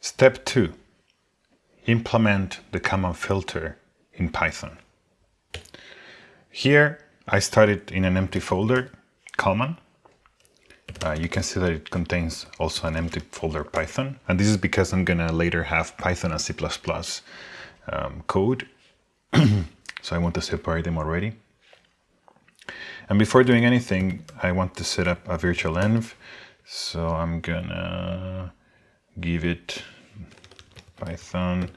Step 2. Implement the Kalman filter in Python. Here I started in an empty folder, Kalman. You can see that it contains also an empty folder Python. And this is because I'm going to later have Python and C++ code. So I want to separate them already. And before doing anything, I want to set up a virtualenv. So I'm going to give it Python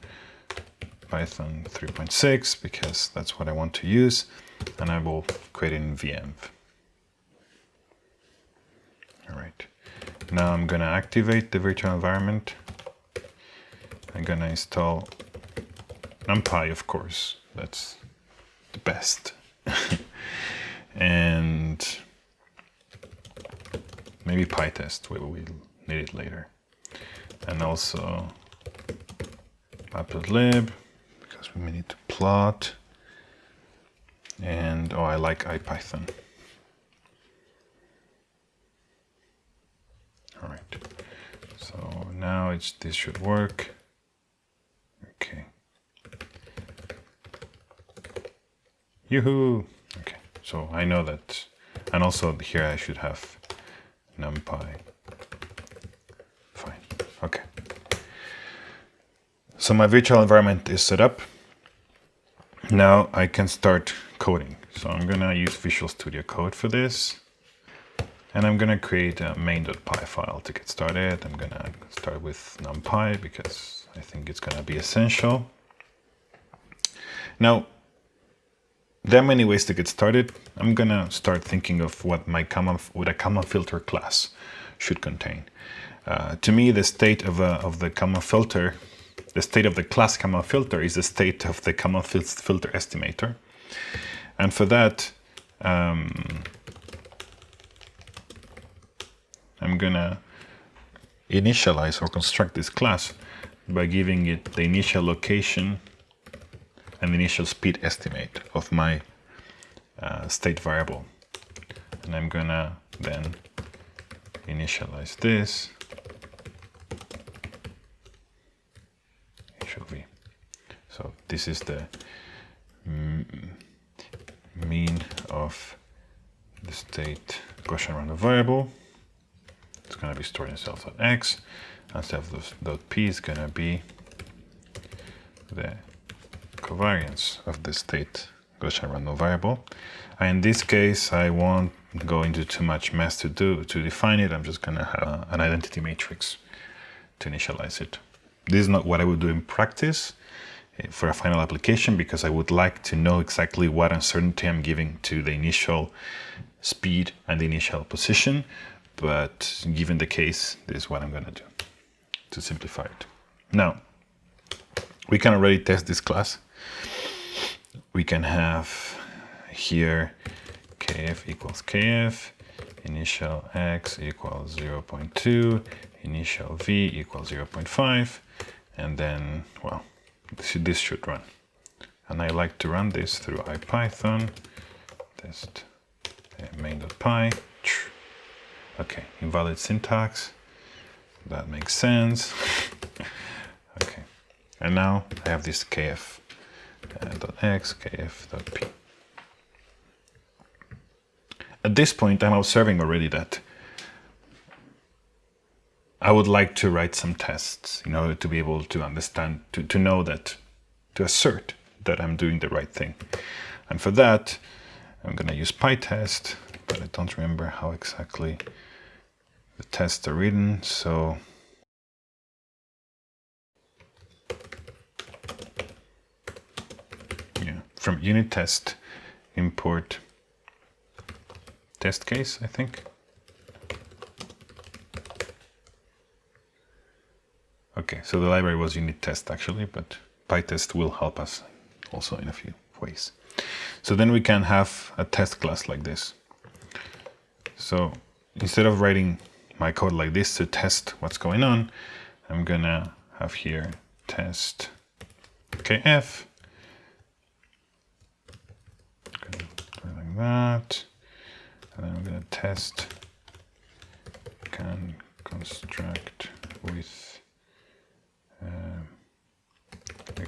3.6 because that's what I want to use. And I will create it in venv. All right. Now I'm going to activate the virtual environment. I'm going to install NumPy, of course. That's the best. And maybe pytest, we will need it later. And also matplotlib, because we may need to plot. And oh, I like IPython. All right. So now this should work. Okay. Yoo-hoo! Okay, so I know that. And also here I should have NumPy. Fine, okay. So my virtual environment is set up. Now I can start coding. So I'm gonna use Visual Studio Code for this. And I'm gonna create a main.py file to get started. I'm gonna start with NumPy because I think it's gonna be essential. Now, there are many ways to get started. I'm gonna start thinking of what a Kalman filter class should contain. To me, the state of the Kalman filter, the state of the class Kalman filter is the state of the Kalman filter estimator. And for that, I'm gonna initialize or construct this class by giving it the initial location and the initial speed estimate of my state variable. And I'm gonna then initialize this. Actually, so this is the mean of the state Gaussian random variable. It's going to be stored in self.x, and self.p is going to be the covariance of the state Gaussian random variable. And in this case, I won't go into too much mess to define it. I'm just going to have an identity matrix to initialize it. This is not what I would do in practice for a final application because I would like to know exactly what uncertainty I'm giving to the initial speed and the initial position. But given the case, this is what I'm going to do to simplify it. Now, we can already test this class. We can have here kf equals kf, initial x equals 0.2, initial v equals 0.5, and then, well, this should run. And I like to run this through IPython, test main.py. Okay, invalid syntax. That makes sense. Okay, and now I have this kf.x, kf.p. At this point, I'm observing already that I would like to write some tests in order to be able to understand, to know that, to assert that I'm doing the right thing. And for that, I'm going to use pytest, but I don't remember how exactly the tests are written. So yeah, from unittest import test case, I think. Okay, so the library was unittest actually, but pytest will help us also in a few ways. So then we can have a test class like this. So instead of writing my code like this to test what's going on, I'm gonna have here test kf. Gonna do it like that. And then I'm gonna test can construct with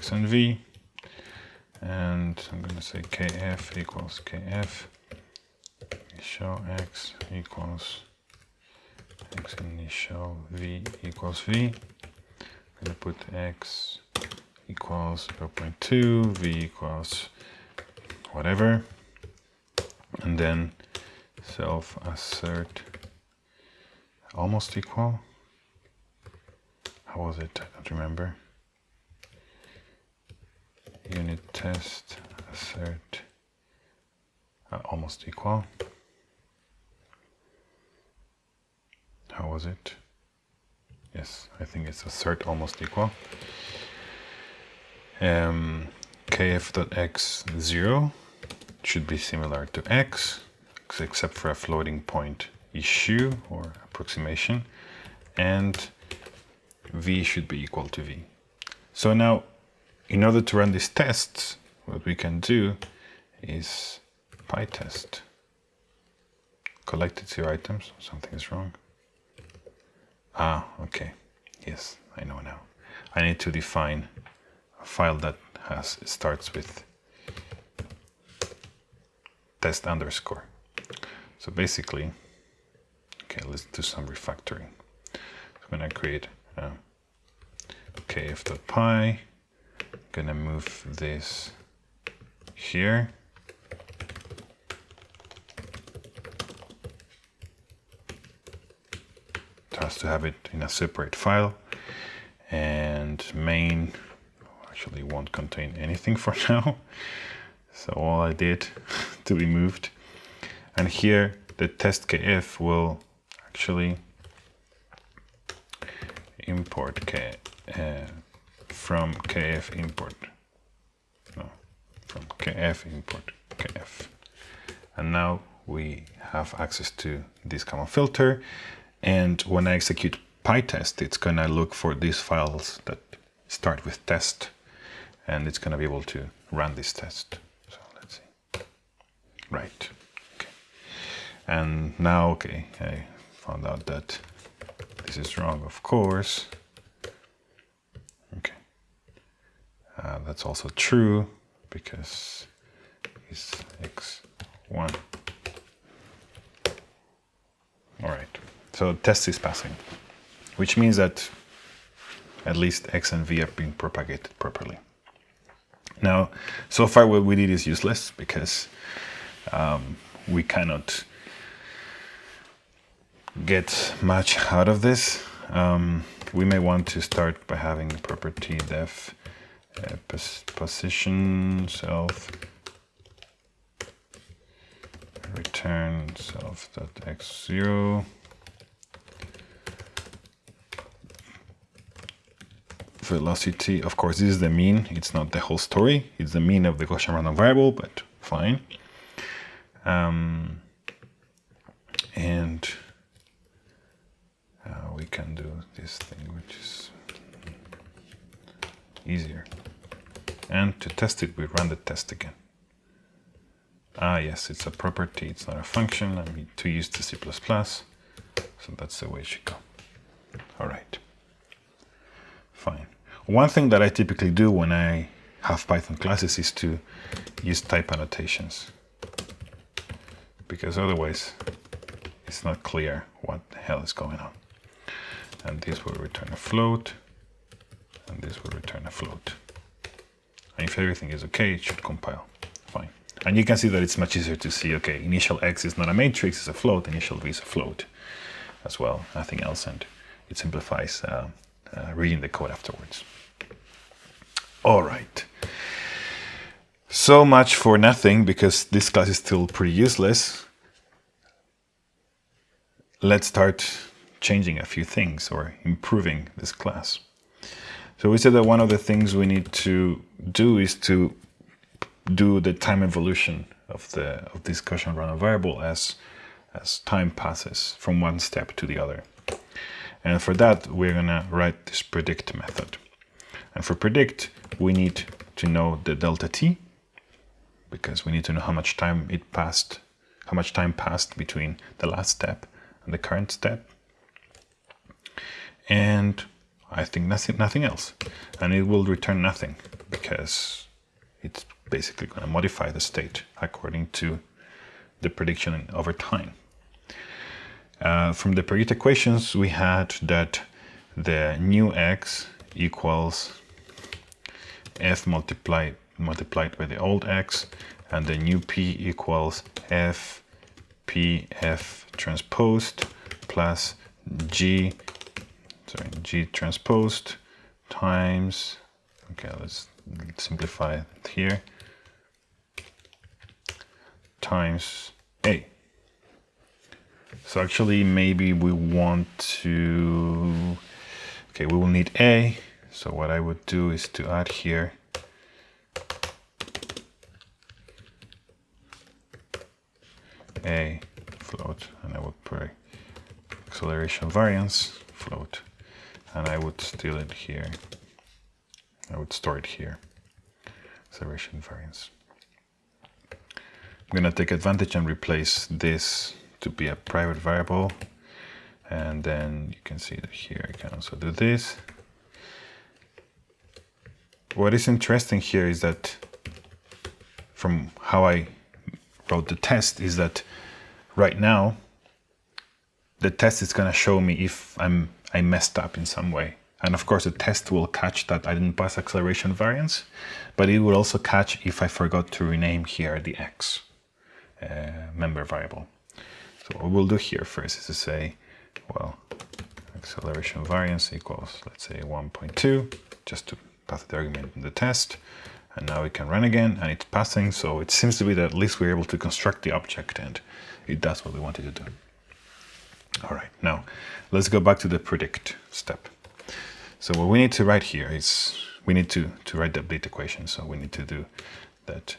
x and v, and I'm going to say kf equals kf, initial x equals x initial, v equals v. I'm going to put x equals 0.2, v equals whatever, and then self-assert almost equal. How was it? I don't remember. Unittest assert almost equal. How was it? Yes, I think it's assert almost equal. Kf.x 0 should be similar to x, except for a floating point issue or approximation, and v should be equal to v. So now, in order to run these tests, what we can do is pytest. Collected 0 items, something is wrong. Ah, okay, yes, I know now. I need to define a file that starts with test underscore. So basically, okay, let's do some refactoring. So I'm going to create kf.py, going to move this here. It has to have it in a separate file, and main actually won't contain anything for now. So all I did to be moved, and here the test kf will actually import from kf import, no, from kf import kf. And now we have access to this Kalman filter, and when I execute pytest, it's gonna look for these files that start with test, and it's gonna be able to run this test. So let's see. Right. Okay. And now, okay, I found out that this is wrong, of course. Okay. That's also true because it's x1. All right. So test is passing, which means that at least x and v are being propagated properly. Now, so far what we did is useless because we cannot get much out of this. We may want to start by having property def position self return self.x0 velocity. Of course, this is the mean. It's not the whole story. It's the mean of the Gaussian random variable, but fine. And we can do this thing, which is easier. And to test it, we run the test again. Ah, yes, it's a property. It's not a function. I'm too used to C++. So that's the way it should go. All right. Fine. One thing that I typically do when I have Python classes is to use type annotations, because otherwise it's not clear what the hell is going on. And this will return a float, and this will return a float. And if everything is okay, it should compile. Fine. And you can see that it's much easier to see, okay, initial x is not a matrix, it's a float, initial v is a float as well, nothing else, and it simplifies reading the code afterwards. All right. So much for nothing, because this class is still pretty useless. Let's start changing a few things or improving this class. So we said that one of the things we need to do is to do the time evolution of this Gaussian random variable as time passes from one step to the other. And for that, we're gonna write this predict method. And for predict, we need to know the delta t, because we need to know how much time passed between the last step and the current step. And I think nothing else. And it will return nothing because it's basically going to modify the state according to the prediction over time. From the previous equations, we had that the new x equals f multiplied by the old x, and the new p equals f p f transposed plus g transposed times, okay, let's simplify it here, times a. So actually maybe we want to, okay, we will need a. So what I would do is to add here a float, and I would put acceleration variance float, and I would steal it here. I would store it here, acceleration variance. I'm going to take advantage and replace this to be a private variable, and then you can see that here I can also do this. What is interesting here is that from how I wrote the test is that right now the test is going to show me if I messed up in some way. And of course the test will catch that I didn't pass acceleration variance, but it will also catch if I forgot to rename here the x member variable. So what we'll do here first is to say, well, acceleration variance equals, let's say 1.2, just to pass the argument in the test. And now we can run again, and it's passing, so it seems to be that at least we're able to construct the object, and it does what we wanted to do. All right, now let's go back to the predict step. So what we need to write here is, we need to write the update equation. So we need to do that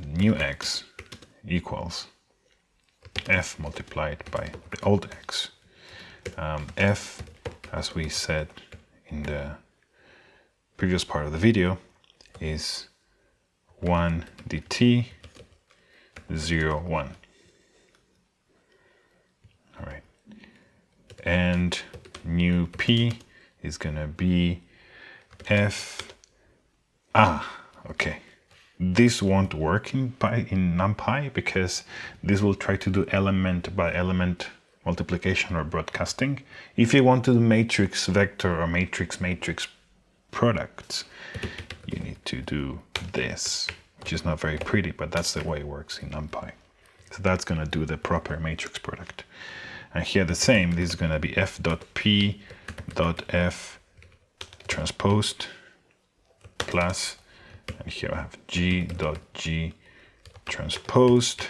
new x equals f multiplied by the old x. F, as we said in the previous part of the video, is 1 dt 0 1. All right, and new p is gonna be f. Okay, this won't work in NumPy because this will try to do element by element multiplication or broadcasting. If you want to do matrix vector or matrix products, you need to do this, which is not very pretty, but that's the way it works in NumPy. So that's going to do the proper matrix product. And here the same, this is going to be f.p.f transposed plus, and here I have g.g transposed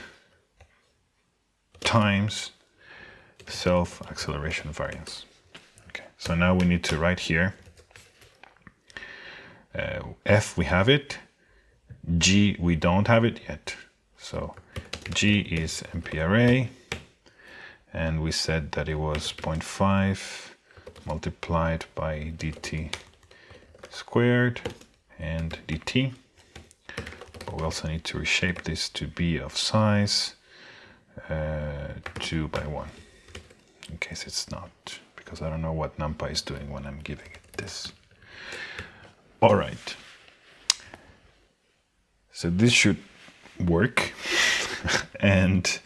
times self acceleration variance. Okay, so now we need to write here f, we have it, g, we don't have it yet. So g is MPRA, and we said that it was 0.5 multiplied by dt squared and dt. But we also need to reshape this to be of size 2 by 1, in case it's not, because I don't know what NumPy is doing when I'm giving it this. All right, so this should work. And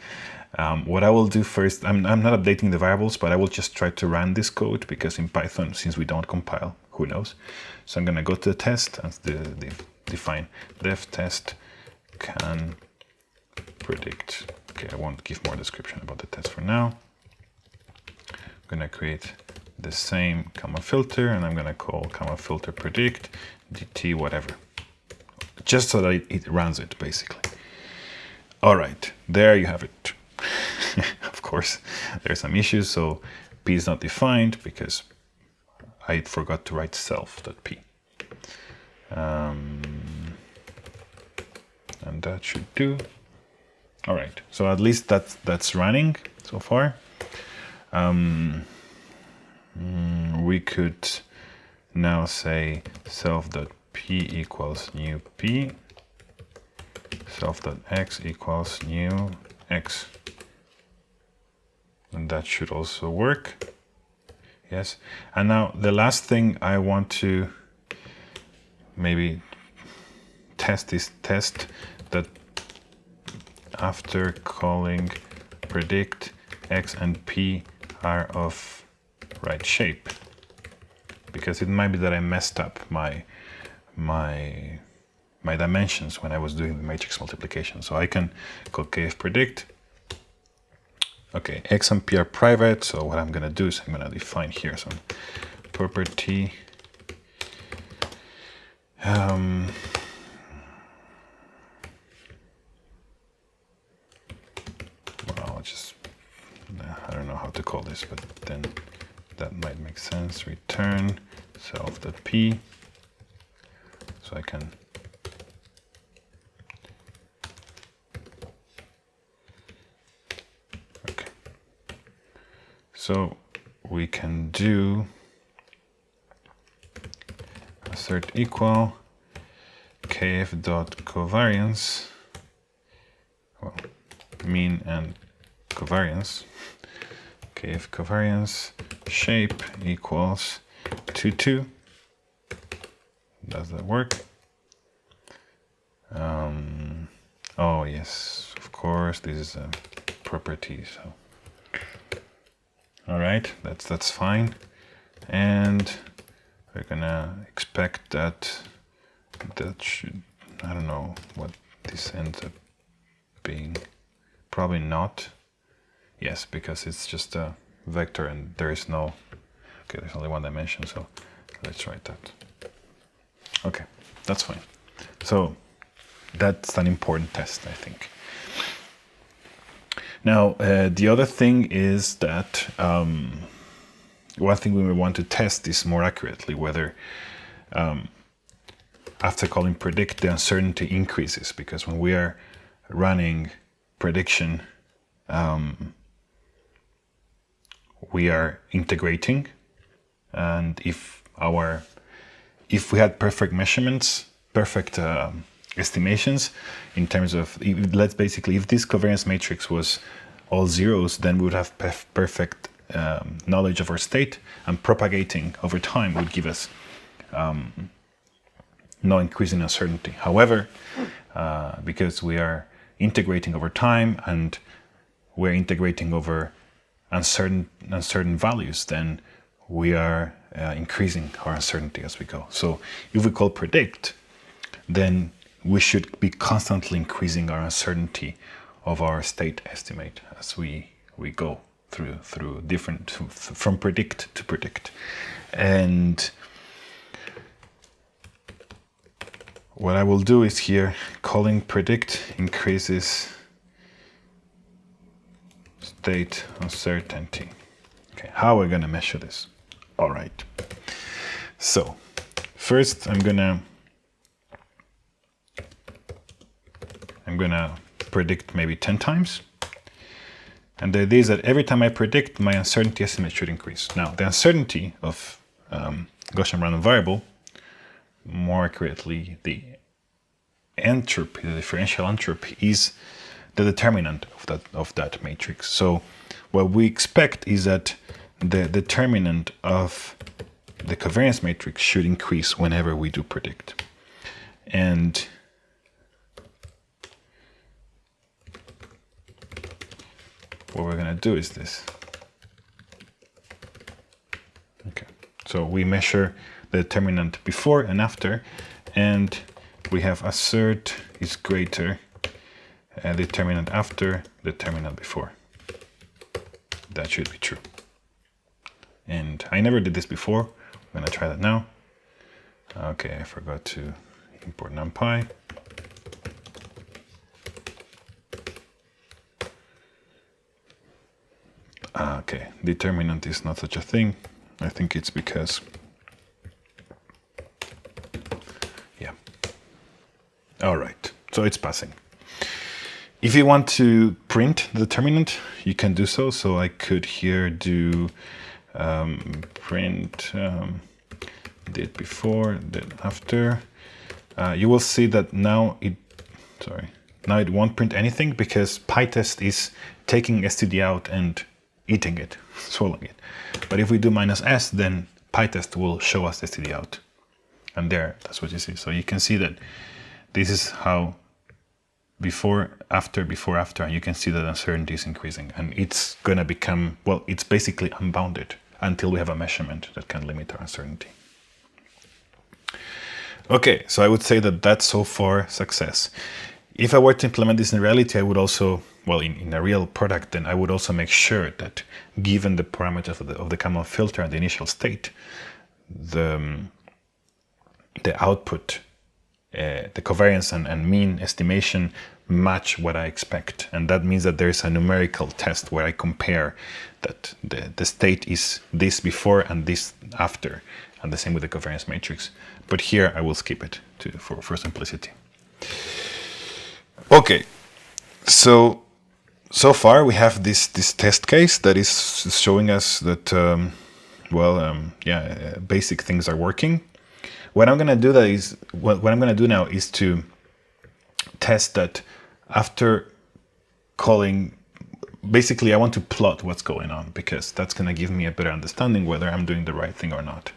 what I will do first, I'm not updating the variables, but I will just try to run this code, because in Python, since we don't compile, who knows? So I'm going to go to the test and define def test can predict. Okay, I won't give more description about the test for now. I'm going to create the same Kalman filter, and I'm going to call Kalman filter predict dt whatever, just so that it runs it basically. All right, there you have it. Of course, there are some issues, so p is not defined because I forgot to write self.p. And that should do. All right, so at least that's running so far. We could now say self.p equals new p, self.x equals new x, and that should also work. Yes. And now the last thing I want to maybe test is test that after calling predict x and p are of right shape, because it might be that I messed up my dimensions when I was doing the matrix multiplication. So I can call kf predict. Okay, x and p are private, so what I'm going to do is I'm going to define here some property well, just I don't know how to call this, but then that might make sense. Return self.p, so I can okay. So we can do assert equal kf dot covariance, well, mean and covariance, kf covariance shape equals 2. Does that work? Oh yes, of course, this is a property, so all right, that's fine. And we're gonna expect that should, I don't know what this ends up being, probably not. Yes, because it's just a vector and there is no, okay, there's only one dimension, so let's write that. Okay, that's fine. So that's an important test, I think. Now, the other thing is that one thing we may want to test is more accurately whether after calling predict, the uncertainty increases, because when we are running prediction, we are integrating, and if we had perfect measurements, perfect estimations in terms of, let's basically, if this covariance matrix was all zeros, then we would have perfect knowledge of our state, and propagating over time would give us no increase in uncertainty. However, because we are integrating over time and we're integrating over uncertain values, then we are increasing our uncertainty as we go. So if we call predict, then we should be constantly increasing our uncertainty of our state estimate as we go through different, from predict to predict. And what I will do is here, calling predict increases state uncertainty. Okay, how are we going to measure this? All right. So first I'm gonna predict maybe 10 times. And the idea is that every time I predict, my uncertainty estimate should increase. Now, the uncertainty of Gaussian random variable, more accurately, the entropy, the differential entropy, is the determinant of that matrix. So what we expect is that the determinant of the covariance matrix should increase whenever we do predict. And what we're going to do is this. Okay, so we measure the determinant before and after, and we have assert is greater determinant after determinant before. That should be true. And I never did this before. I'm going to try that now. Okay, I forgot to import NumPy. Okay, determinant is not such a thing. I think it's because, yeah. All right, so it's passing. If you want to print the determinant, you can do so. So I could here do print did before, did after. You will see that now it won't print anything because pytest is taking std out and eating it, swallowing it. But if we do -s, then pytest will show us the std out. And there, that's what you see. So you can see that this is how before, after, and you can see that uncertainty is increasing. And it's going to become, well, it's basically unbounded until we have a measurement that can limit our uncertainty. Okay, so I would say that that's so far success. If I were to implement this in reality, I would also, well, in a real product, then I would also make sure that given the parameters of the Kalman filter and the initial state, the output, the covariance and mean estimation match what I expect. And that means that there is a numerical test where I compare that the state is this before and this after, and the same with the covariance matrix. But here I will skip it for simplicity. Okay, so far we have this test case that is showing us that, basic things are working. What I'm gonna do now is to test that after calling. Basically, I want to plot what's going on because that's gonna give me a better understanding whether I'm doing the right thing or not.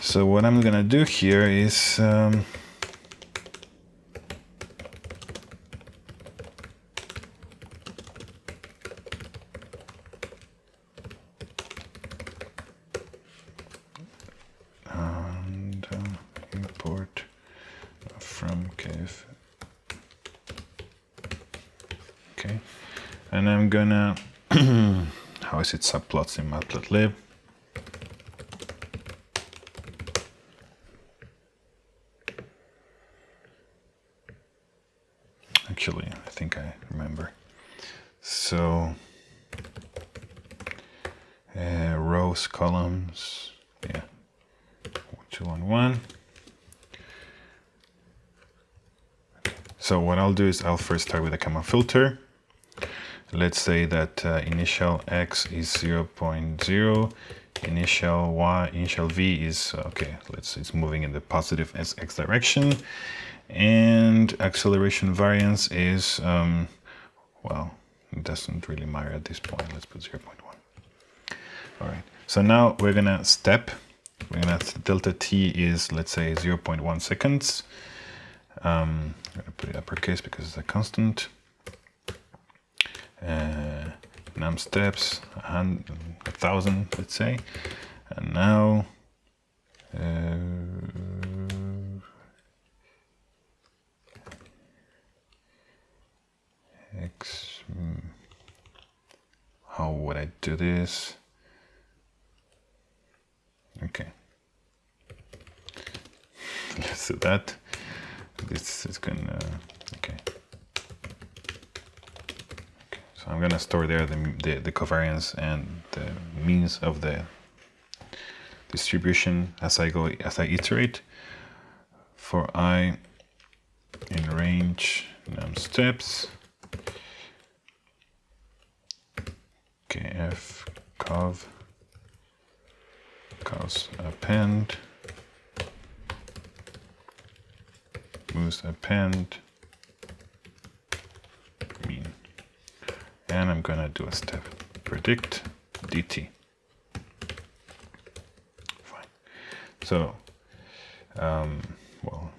So what I'm gonna do here is import from KF. Okay, and I'm gonna how is it subplots in matplotlib? Actually, I think I remember. So rows, columns, yeah, 2 on 1. Okay. So what I'll do is I'll first start with a Kalman filter. Let's say that initial x is 0.0, initial v is okay. It's moving in the positive x direction, and acceleration variance is well, it doesn't really matter at this point. Let's put 0.1. All right. So now we're gonna step. We're gonna delta t is, let's say, 0.1 seconds. I'm gonna put it uppercase because it's a constant. Num steps 1,000, let's say, and now x. How would I do this? Okay, let's do that. This is gonna okay. So I'm gonna store there the covariance and the means of the distribution as I iterate. For I in range num steps, kf cov cos append moves append mean. And I'm gonna do a step predict dt. Fine. So, well,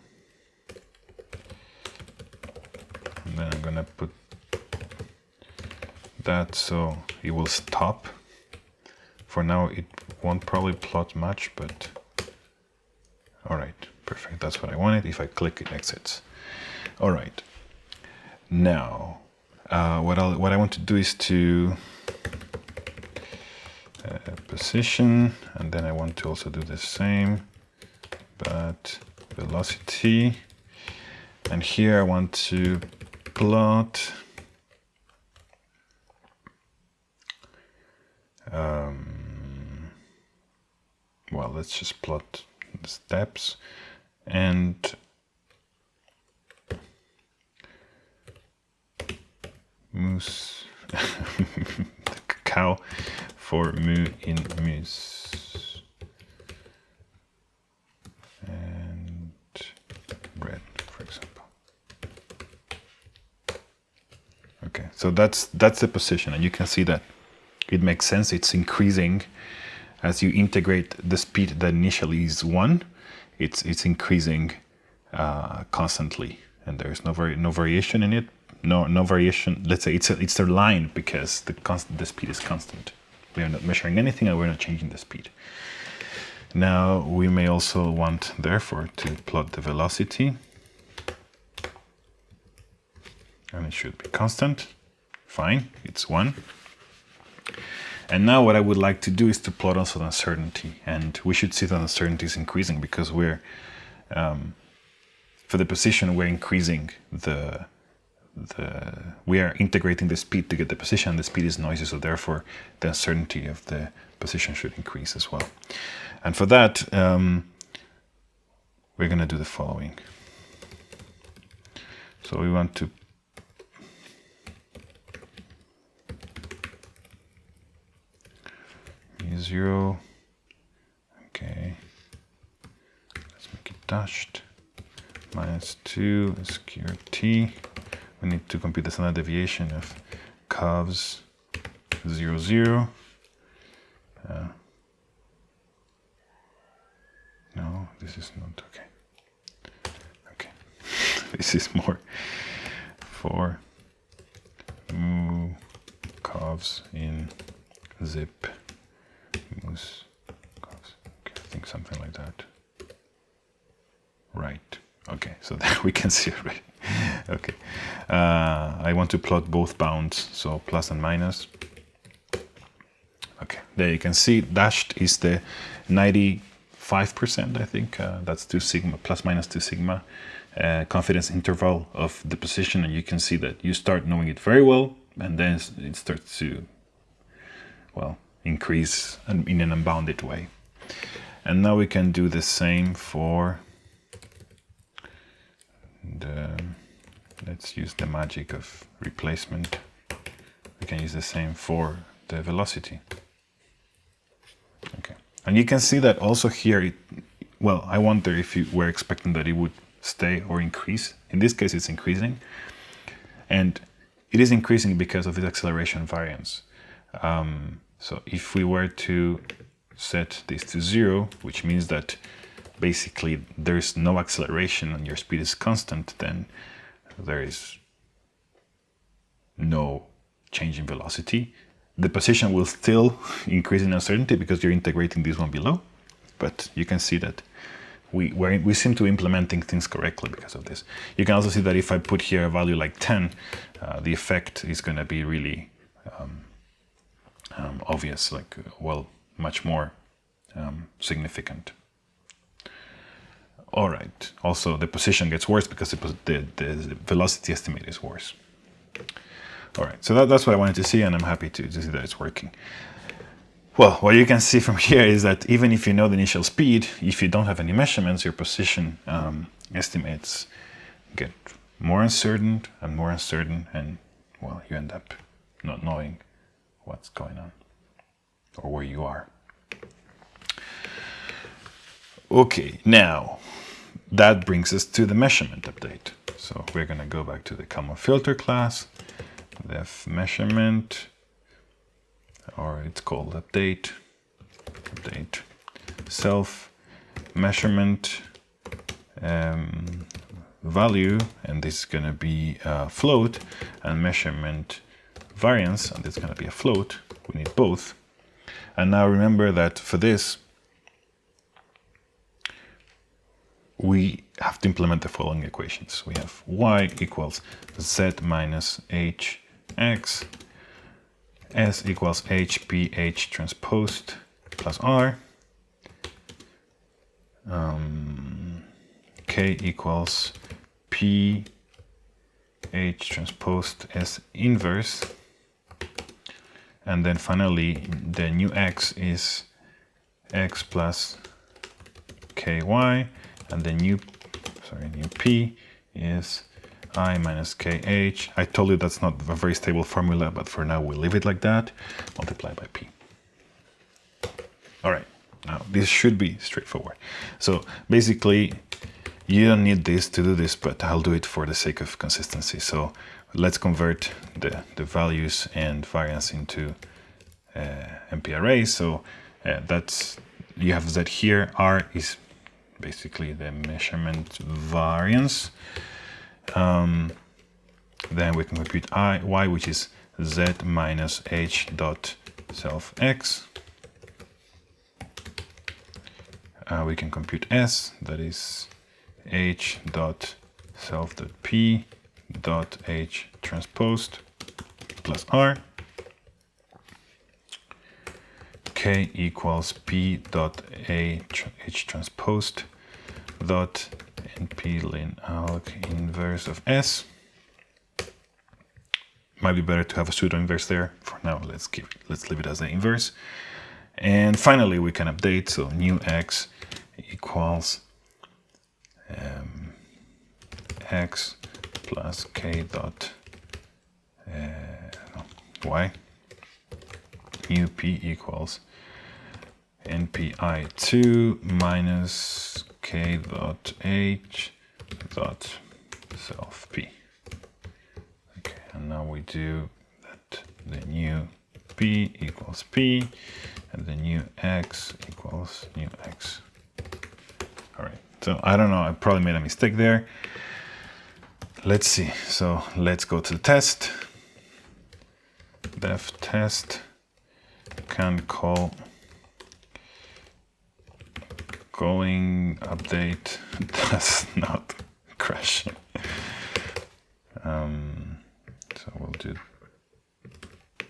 and then I'm gonna put that so it will stop. For now, it won't probably plot much, but all right, perfect. That's what I wanted. If I click, it exits. All right. Now. What I want to do is to position, and then I want to also do the same, but velocity. And here I want to plot well, let's just plot the steps and moose the cow for mu in moose and red, for example. Okay, so that's the position, and you can see that it makes sense. It's increasing as you integrate the speed that initially is 1. It's increasing constantly, and there is no variation in it. No variation. Let's say it's a line because the speed is constant. We are not measuring anything, and we're not changing the speed. Now we may also want, therefore, to plot the velocity, and it should be constant. Fine, it's 1. And now what I would like to do is to plot also the uncertainty, and we should see that uncertainty is increasing because we're for the position we're increasing we are integrating the speed to get the position, and the speed is noisy, so therefore the uncertainty of the position should increase as well. And for that, we're going to do the following. So we want to (0), okay, let's make it dashed, -2 is QRT. We need to compute the standard deviation of curves 0, 0. No, this is not okay. Okay, this is more for curves in zip. Okay, I think something like that. Right. Okay, so there we can see it right. Okay. I want to plot both bounds, so plus and minus. Okay, there you can see dashed is the 95%, I think. That's 2 sigma, plus minus 2 sigma confidence interval of the position, and you can see that you start knowing it very well, and then it starts to, well, increase in an unbounded way. And now we can do the same for let's use the magic of replacement. We can use the same for the velocity. Okay, and you can see that also here, well, I wonder if you were expecting that it would stay or increase. In this case, it's increasing, and it is increasing because of this acceleration variance. So if we were to set this to 0, which means that basically there's no acceleration and your speed is constant, then there is no change in velocity. The position will still increase in uncertainty because you're integrating this one below, but you can see that we seem to be implementing things correctly because of this. You can also see that if I put here a value like 10, the effect is going to be really obvious, like, well, much more significant. All right. Also, the position gets worse because the velocity estimate is worse. All right. So that's what I wanted to see, and I'm happy to see that it's working. Well, what you can see from here is that even if you know the initial speed, if you don't have any measurements, your position estimates get more uncertain, and, well, you end up not knowing what's going on or where you are. Okay, now that brings us to the measurement update. So we're going to go back to the Kalman Filter class, def measurement, or it's called update self measurement value, and this is going to be a float, and measurement variance, and it's going to be a float. We need both. And now remember that for this, we have to implement the following equations. We have y equals z minus hx, s equals hph transposed plus r, k equals p h transposed s inverse, and then finally the new x is x plus ky, and the new p is I minus kh. I told you that's not a very stable formula, but for now we'll leave it like that, multiplied by p. All right, now this should be straightforward. So basically, you don't need this to do this, but I'll do it for the sake of consistency. So let's convert the values and variance into NP array. So that's, you have Z here. R is basically the measurement variance. Then we can compute Y, which is Z minus H dot self X. We can compute S, that is H dot self dot P dot H transposed plus R. K equals P dot H transposed dot NP lin alg inverse of S. Might be better to have a pseudo inverse there. For now, let's leave it as the inverse. And finally, we can update. So new X equals X plus K dot Y. New P equals NPI2 minus K dot H dot self P. Okay, and now we do that the new P equals P and the new X equals new X. All right, so I don't know, I probably made a mistake there. Let's see, so let's go to the test. Def test can call going update does not crash. So we'll do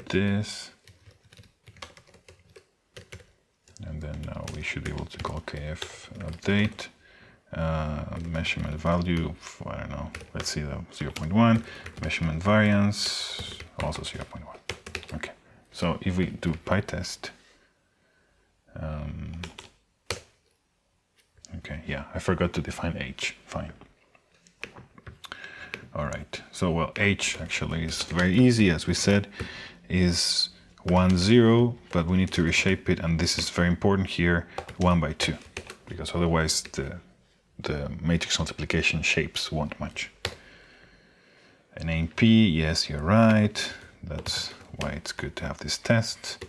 this, and then now we should be able to call kf update. Measurement value, I don't know, let's see the 0.1, measurement variance, also 0.1. Okay, so if we do pytest, okay, yeah, I forgot to define h, fine. All right, so well, h actually is very easy, as we said, is 1, 0, but we need to reshape it, and this is very important here, 1 by 2, because otherwise the matrix multiplication shapes won't match. And NP, yes, you're right. That's why it's good to have this test.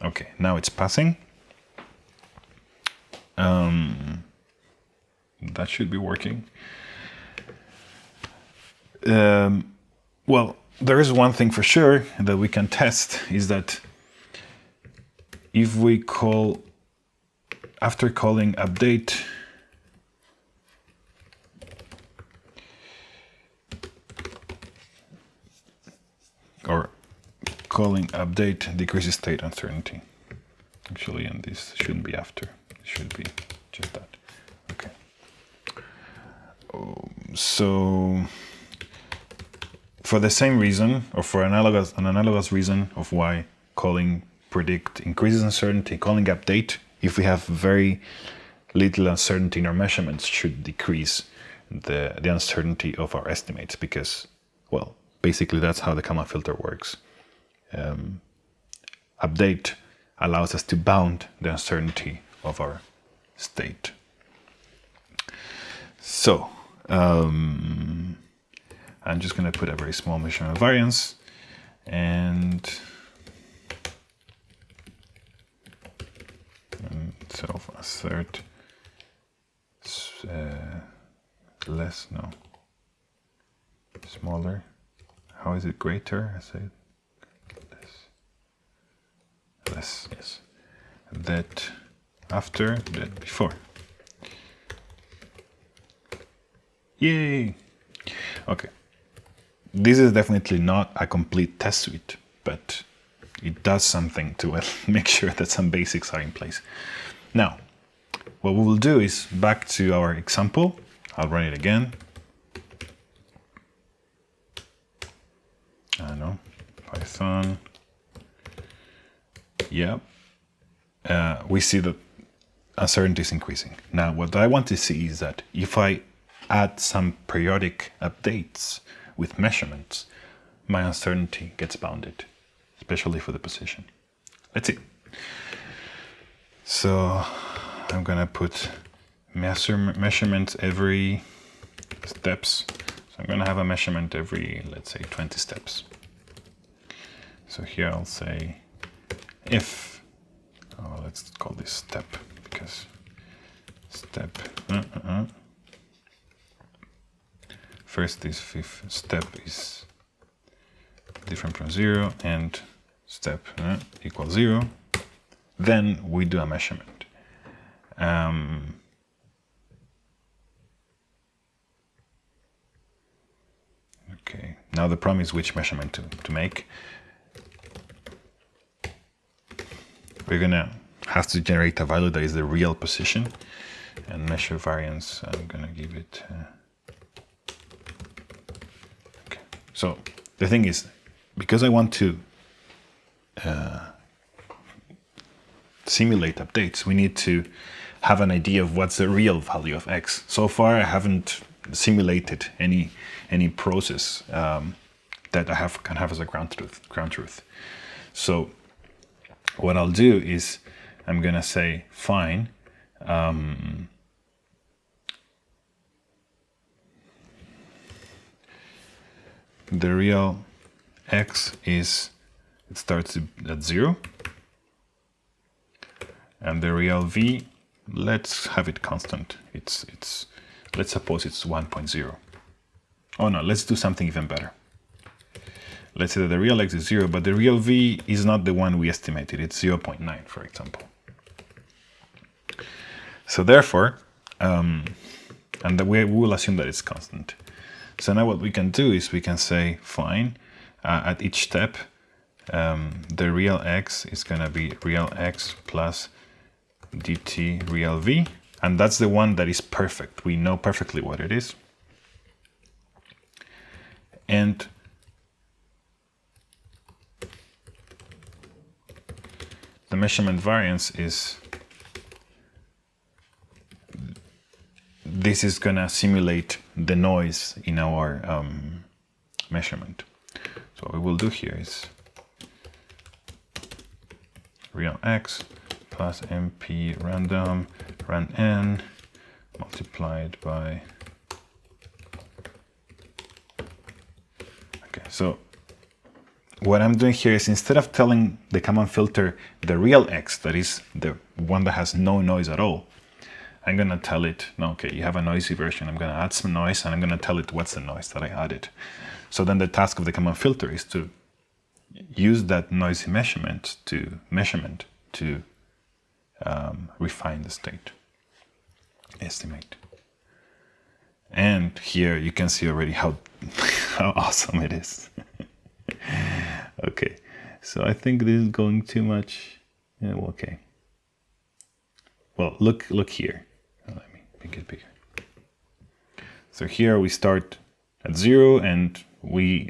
Okay, now it's passing. That should be working. Well, there is one thing for sure that we can test, is that if we call, after calling update, or calling update decreases state uncertainty. Actually, and this shouldn't be after, it should be just that. Okay. So for the same reason, or for an analogous reason of why calling predict increases uncertainty, calling update, if we have very little uncertainty in our measurements, should decrease the uncertainty of our estimates, because, well, basically that's how the Kalman filter works. Update allows us to bound the uncertainty of our state. So I'm just going to put a very small measurement variance, and self-assert less, no, smaller. How is it greater? I say less, yes. That after, that before. Yay! Okay. This is definitely not a complete test suite, but it does something to make sure that some basics are in place. Now, what we will do is back to our example. I'll run it again. I don't know, Python. Yeah. We see that uncertainty is increasing. Now, what I want to see is that if I add some periodic updates with measurements, my uncertainty gets bounded, especially for the position. Let's see. So I'm gonna put measurements every steps. So I'm gonna have a measurement every, let's say, 20 steps. So here I'll say if, let's call this step, because step, first this fifth step is different from 0 and step equals 0, then we do a measurement. Okay, now the problem is which measurement to make. We're gonna have to generate a value that is the real position, and measure variance, I'm gonna give it, okay. So the thing is, because I want to simulate updates, we need to have an idea of what's the real value of x. So far, I haven't simulated any process that I can have as a ground truth. So what I'll do is I'm gonna say fine. The real x is, it starts at 0, and the real v, let's have it constant. Let's suppose it's 1.0. Oh no, let's do something even better. Let's say that the real x is 0, but the real v is not the one we estimated. It's 0.9, for example. So therefore, and we will assume that it's constant. So now what we can do is we can say, fine, at each step, the real x is going to be real x plus dt real v, and that's the one that is perfect. We know perfectly what it is. And the measurement variance is, this is going to simulate the noise in our measurement. So what we will do here is real x plus mp random ran n multiplied by, okay, so what I'm doing here is, instead of telling the Kalman filter the real x, that is the one that has no noise at all, I'm going to tell it, no, okay, you have a noisy version. I'm going to add some noise, and I'm going to tell it what's the noise that I added. So then the task of the Kalman filter is to use that noisy measurement to refine the state, estimate. And here you can see already how awesome it is. Okay, so I think this is going too much. Yeah, well, okay. Well, look here. Let me make it bigger. So here we start at 0, and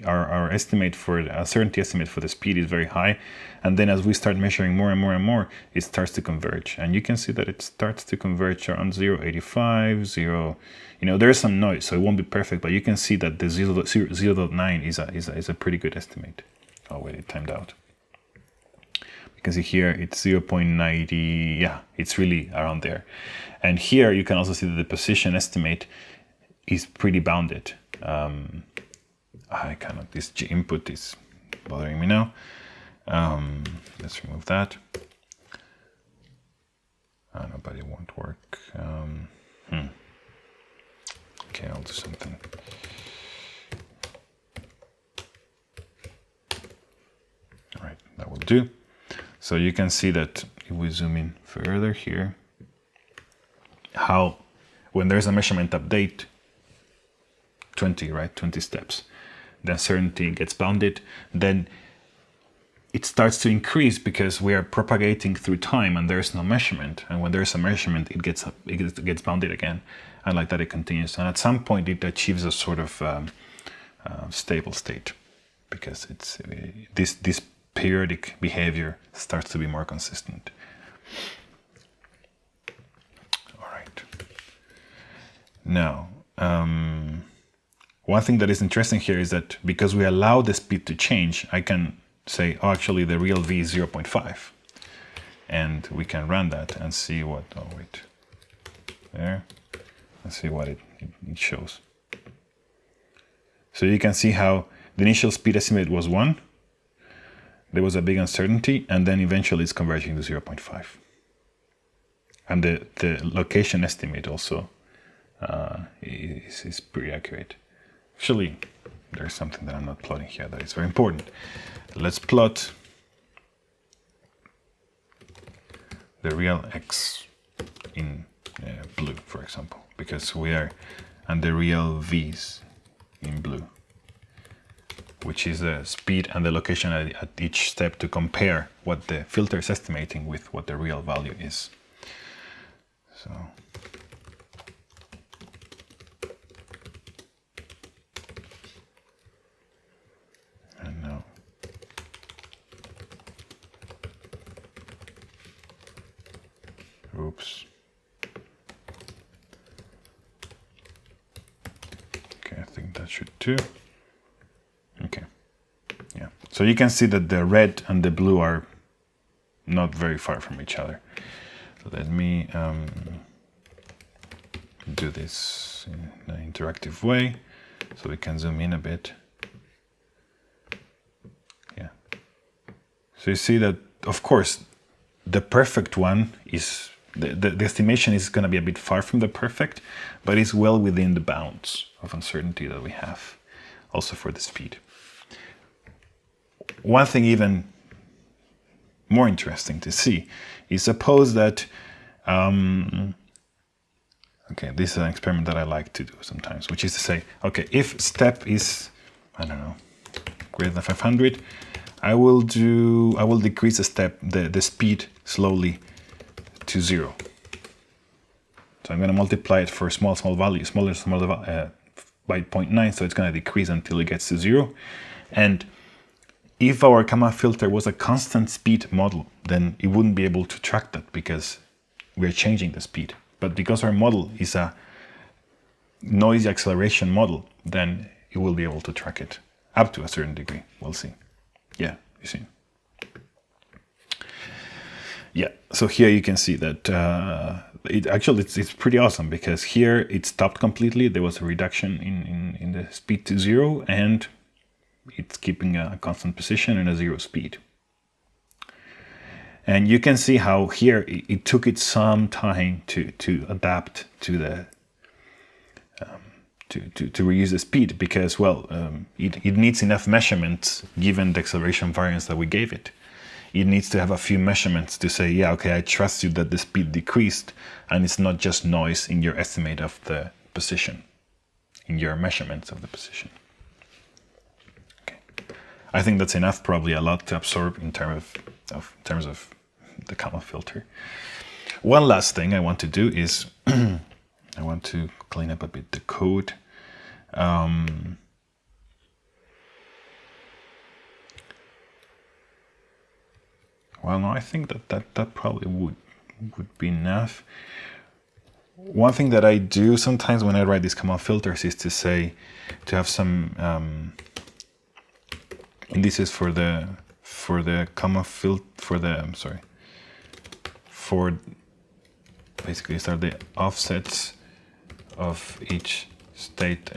our estimate for a certainty estimate for the speed is very high, and then as we start measuring more and more and more, it starts to converge, and you can see that it starts to converge around 0.85, 0. You know, there's some noise, so it won't be perfect, but you can see that the 0.9 is a pretty good estimate. Oh wait, it timed out. You can see here it's 0.90. Yeah, it's really around there. And here you can also see that the position estimate is pretty bounded. This G input is bothering me now. Let's remove that. No, but it won't work. Okay, I'll do something. All right, that will do. So you can see that if we zoom in further here, how when there's a measurement update, 20 steps, the uncertainty gets bounded, then it starts to increase because we are propagating through time and there's no measurement. And when there's a measurement, it gets bounded again, and like that it continues. And at some point, it achieves a sort of stable state, because it's this periodic behavior starts to be more consistent. All right. Now, one thing that is interesting here is that because we allow the speed to change, I can say, oh, actually the real v is 0.5. And we can run that and see what, oh wait, there, and see what it shows. So you can see how the initial speed estimate was 1. there was a big uncertainty, and then eventually it's converging to 0.5. And the location estimate also is pretty accurate. Actually, there's something that I'm not plotting here that is very important. Let's plot the real x in blue, for example, because we are, and the real v's in blue, which is the speed and the location at each step to compare what the filter is estimating with what the real value is. So and now oops. Okay, I think that should do. Okay. Yeah. So you can see that the red and the blue are not very far from each other. Let me do this in an interactive way so we can zoom in a bit. Yeah. So you see that, of course, the perfect one is, the estimation is going to be a bit far from the perfect, but it's well within the bounds of uncertainty that we have, also for the speed. One thing even more interesting to see is suppose that, okay, this is an experiment that I like to do sometimes, which is to say, okay, if step is, I don't know, greater than 500, I will decrease the step, the speed slowly to 0. So I'm going to multiply it for small value, smaller by 0.9, so it's going to decrease until it gets to 0. And if our Kalman filter was a constant speed model, then it wouldn't be able to track that because we're changing the speed. But because our model is a noisy acceleration model, then it will be able to track it up to a certain degree. We'll see. Yeah, you see. Yeah, so here you can see that it's pretty awesome because here it stopped completely. There was a reduction in the speed to 0, and it's keeping a constant position and a 0 speed. And you can see how here it took it some time to adapt to the to reduce the speed because, well, it needs enough measurements given the acceleration variance that we gave it. It needs to have a few measurements to say, yeah, okay, I trust you that the speed decreased and it's not just noise in your estimate of the position, in your measurements of the position. I think that's enough, probably a lot to absorb in terms of the Kalman filter. One last thing I want to do is I want to clean up a bit the code. Well, no, I think that probably would be enough. One thing that I do sometimes when I write these Kalman filters is to have some indices for the Kalman filter for basically these are the offsets of each state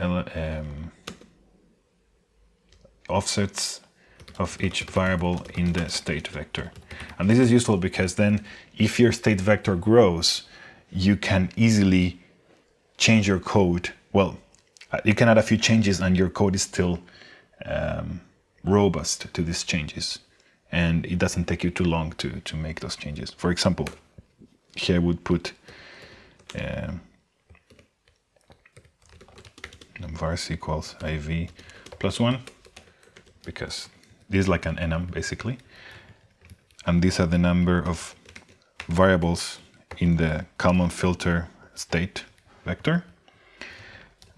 offsets of each variable in the state vector. And this is useful because then if your state vector grows, you can easily change your code. Well, you can add a few changes and your code is still robust to these changes, and it doesn't take you too long to make those changes. For example, here I would put vars equals iv plus 1, because this is like an enum basically, and these are the number of variables in the Kalman filter state vector.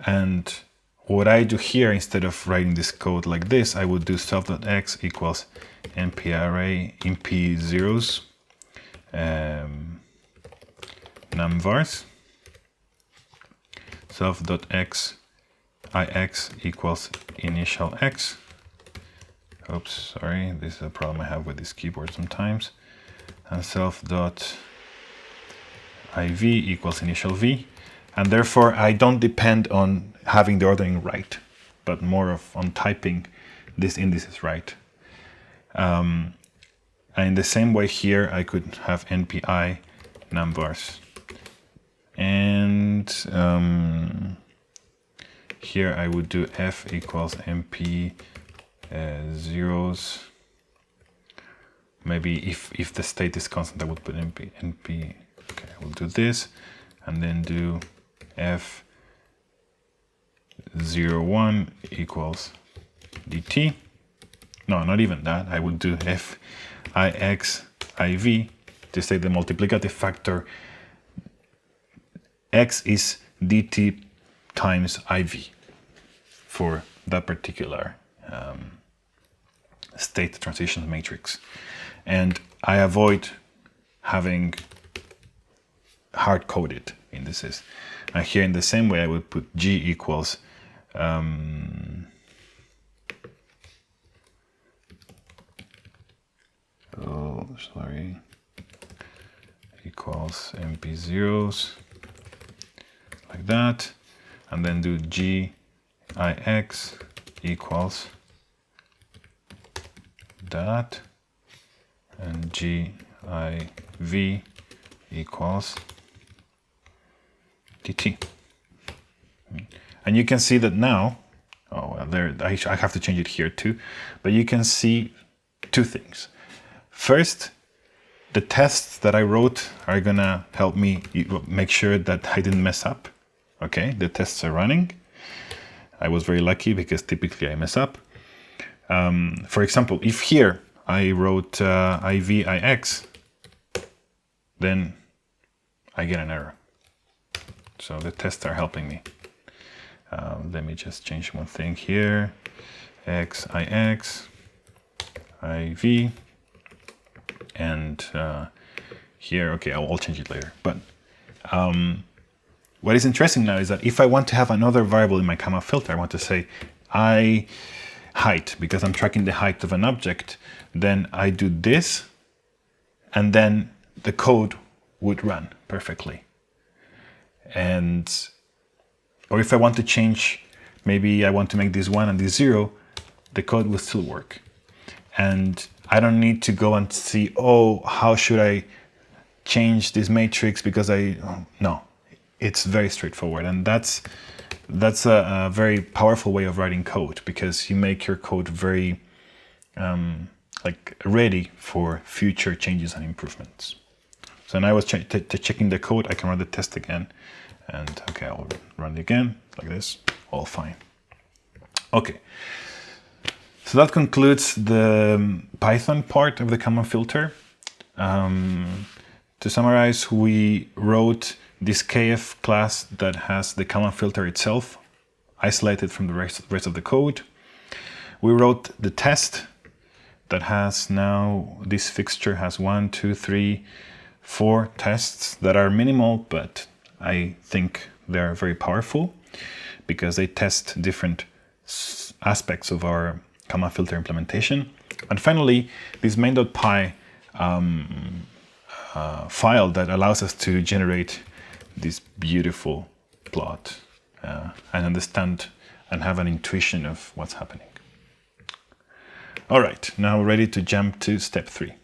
And what I do here, instead of writing this code like this, I would do self.x equals np-array imp zeros numvars, self.x ix equals initial x. Oops, sorry, this is a problem I have with this keyboard sometimes. And self.iv equals initial v. And therefore I don't depend on having the ordering right, but more on typing these indices right. And in the same way here, I could have npi numbers. And here I would do f equals np zeros. Maybe if the state is constant, I would put np. Okay, I will do this, and then do f 0,1 equals dt. No, not even that. I would do f ix iv to say the multiplicative factor x is dt times iv for that particular state transition matrix. And I avoid having hard-coded indices. And here in the same way, I would put g equals equals np zeros, like that, and then do g ix equals that, and g iv equals dt. And you can see that now, oh well, there I have to change it here too, but you can see two things. First, the tests that I wrote are gonna help me make sure that I didn't mess up. Okay, the tests are running. I was very lucky because typically I mess up. For example, if here I wrote ivix, then I get an error. So the tests are helping me. Let me just change one thing here. xix, iv, and here, okay, I'll change it later. But what is interesting now is that if I want to have another variable in my Kalman filter, I want to say height, because I'm tracking the height of an object, then I do this, and then the code would run perfectly. And, or if I want to change, maybe I want to make this 1 and this 0, the code will still work. And I don't need to go and see, oh, how should I change this matrix because no, it's very straightforward. And that's a very powerful way of writing code, because you make your code very like ready for future changes and improvements. So now I was checking the code. I can run the test again, and okay, I'll run it again like this, all fine. Okay, so that concludes the Python part of the Kalman filter. To summarize, we wrote this KF class that has the Kalman filter itself isolated from the rest of the code. We wrote the test that has now, this fixture has 1, 2, 3, 4 tests that are minimal, but I think they're very powerful because they test different aspects of our Kalman filter implementation. And finally, this main.py file that allows us to generate this beautiful plot and understand and have an intuition of what's happening. All right, now we're ready to jump to step 3.